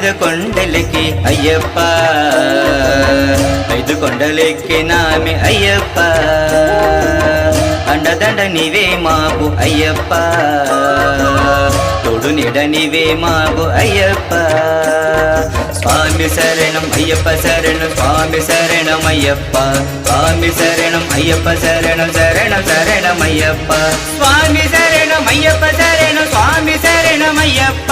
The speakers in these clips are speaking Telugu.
మీద కొండలెక్కి అయ్యప్ప, 5 కొండలెక్కినామె అయ్యప్ప, అండదండ నీవే మాకు అయ్యప్ప, తోడు నీడ నీవే మాకు అయ్యప్ప. స్వామి శరణం అయ్యప్ప శరణం, స్వామి శరణం అయ్యప్ప, స్వామి శరణం అయ్యప్ప శరణం, శరణం శరణం అయ్యప్ప. స్వామి శరణం అయ్యప్ప శరణం, స్వామి శరణం అయ్యప్ప,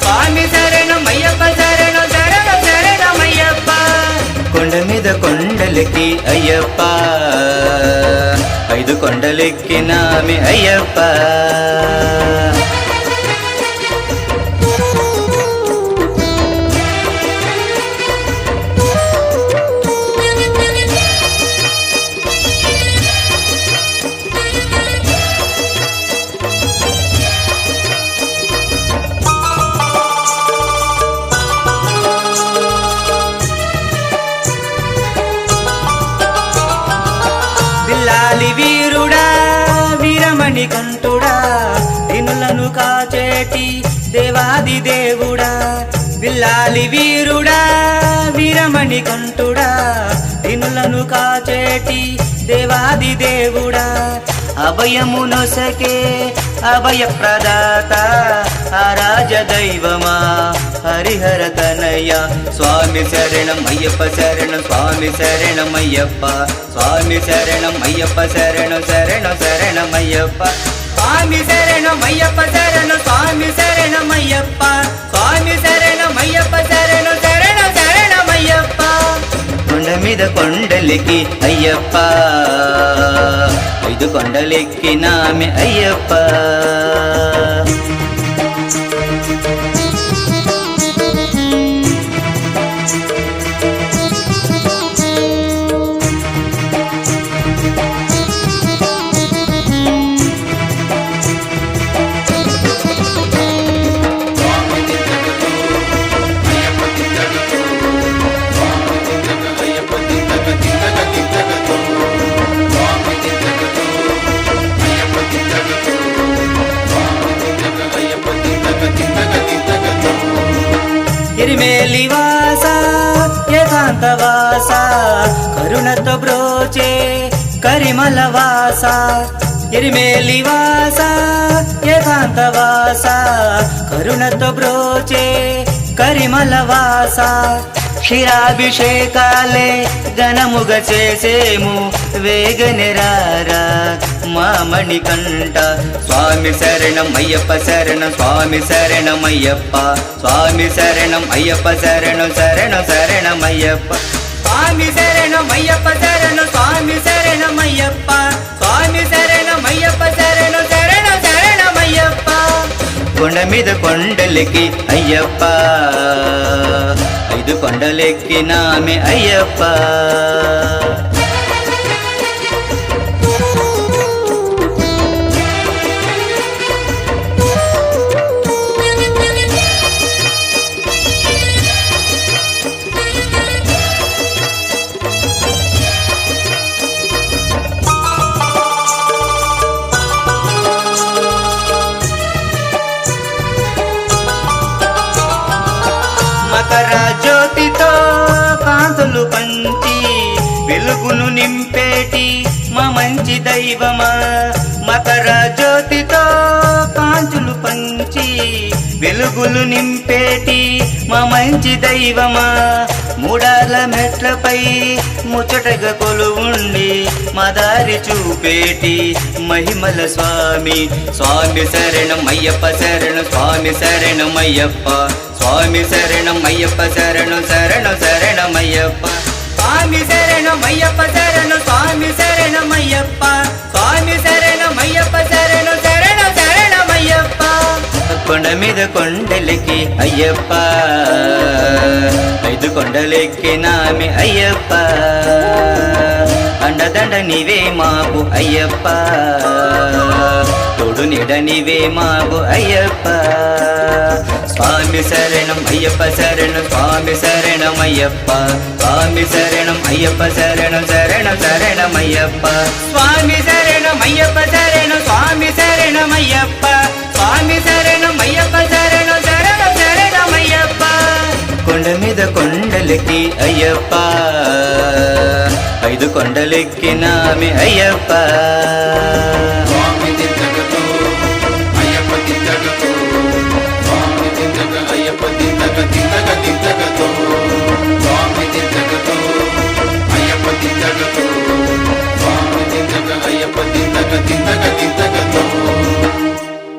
స్వామి శరణం అయ్యప్ప శరణం, శరణం శరణం అయ్యప్ప. కొండ మీద కొండలెక్కి అయ్యప్ప, 5 కొండలెక్కినామె అయ్యప్ప. బిల్లాలి వీరుడా వీరమణి కంఠుడా, దీనులను కాచేటి దేవాది దేవుడా. బిల్లాలి వీరుడా వీరమణి కంఠుడా, దీనులను కాచేటి దేవాది దేవుడా. అభయమునొసకే అభయ ప్రదాత, ఆరాజ దైవమా హరిహర తనయ. స్వామి శరణం అయ్యప్ప శరణం, స్వామి శరణం అయ్యప్ప, స్వామి శరణం అయ్యప్ప శరణం, శరణం శరణం అయ్యప్ప. స్వామి శరణం అయ్యప్ప శరణం, స్వామి శరణం అయ్యప్ప, స్వామి శరణం అయ్యప్ప శరణం, శరణం శరణం అయ్యప్ప. కొండ మీద కొండలెక్కి అయ్యప్ప, 5 కొండలెక్కినామె అయ్యప్ప. ఎరిమేలివాస ఏకాంతవాస, కరుణతో బ్రోచే కరిమలవాస. ఎరిమేలివాస ఏకాంతవాస, కరుణతో బ్రోచే కరిమలవాస. క్షీరాభిషేకాలే ఘనముగ చేసేము, వేగనిరారా మా మణికంఠ. స్వామి శరణం అయ్యప్ప శరణం, స్వామి శరణం అయ్యప్ప, స్వామి శరణం అయ్యప్ప శరణం, శరణం శరణం అయ్యప్ప. స్వామి శరణం అయ్యప్ప శరణం, స్వామి శరణం అయ్యప్ప, స్వామి శరణం అయ్యప్ప శరణం, శరణం శరణం అయ్యప్ప. కొండ మీద కొండలెక్కి అయ్యప్ప, 5 కొండలెక్కినామె అయ్యప్ప. మకర జ్యోతితో కాంతులు పంచి వెలుగును నింపేటి మా మంచి దైవమా. మకర జ్యోతితో కాంతులు పంచి వెలుగులు నింపేటి మా మంచి దైవమా. మూడాల మెట్లపై ముచ్చటగా కొలువుండి మా దారి చూపేటి మహిమల స్వామి. స్వామి శరణం అయ్యప్ప శరణం, స్వామి శరణం అయ్యప్ప, స్వామి శరణం అయ్యప్ప శరణం, శరణం శరణం అయ్యప్ప. స్వామి శరణం అయ్యప్ప శరణం, స్వామి శరణం అయ్యప్ప, స్వామి శరణం అయ్యప్ప శరణం, శరణం శరణం అయ్యప్ప. కొండ మీద కొండలెక్కి అయ్యప్ప, 5 కొండలెక్కినామె అయ్యప్ప, అండదండ నీవే మాకు అయ్యప్ప, తోడు నీడ నీవే మాకు అయ్యప్ప. స్వామి శరణం అయ్యప్ప శరణం, స్వామి శరణం అయ్యప్ప, స్వామి శరణం అయ్యప్ప శరణం, శరణం శరణం అయ్యప్ప. స్వామి శరణం అయ్యప్ప శరణం, స్వామి శరణం అయ్యప్ప, స్వామి శరణం అయ్యప్ప శరణం, శరణం శరణం అయ్యప్ప. మెట్లెక్కి అయ్యప్ప ఐదు కొండలెక్కినామి అయ్యప్ప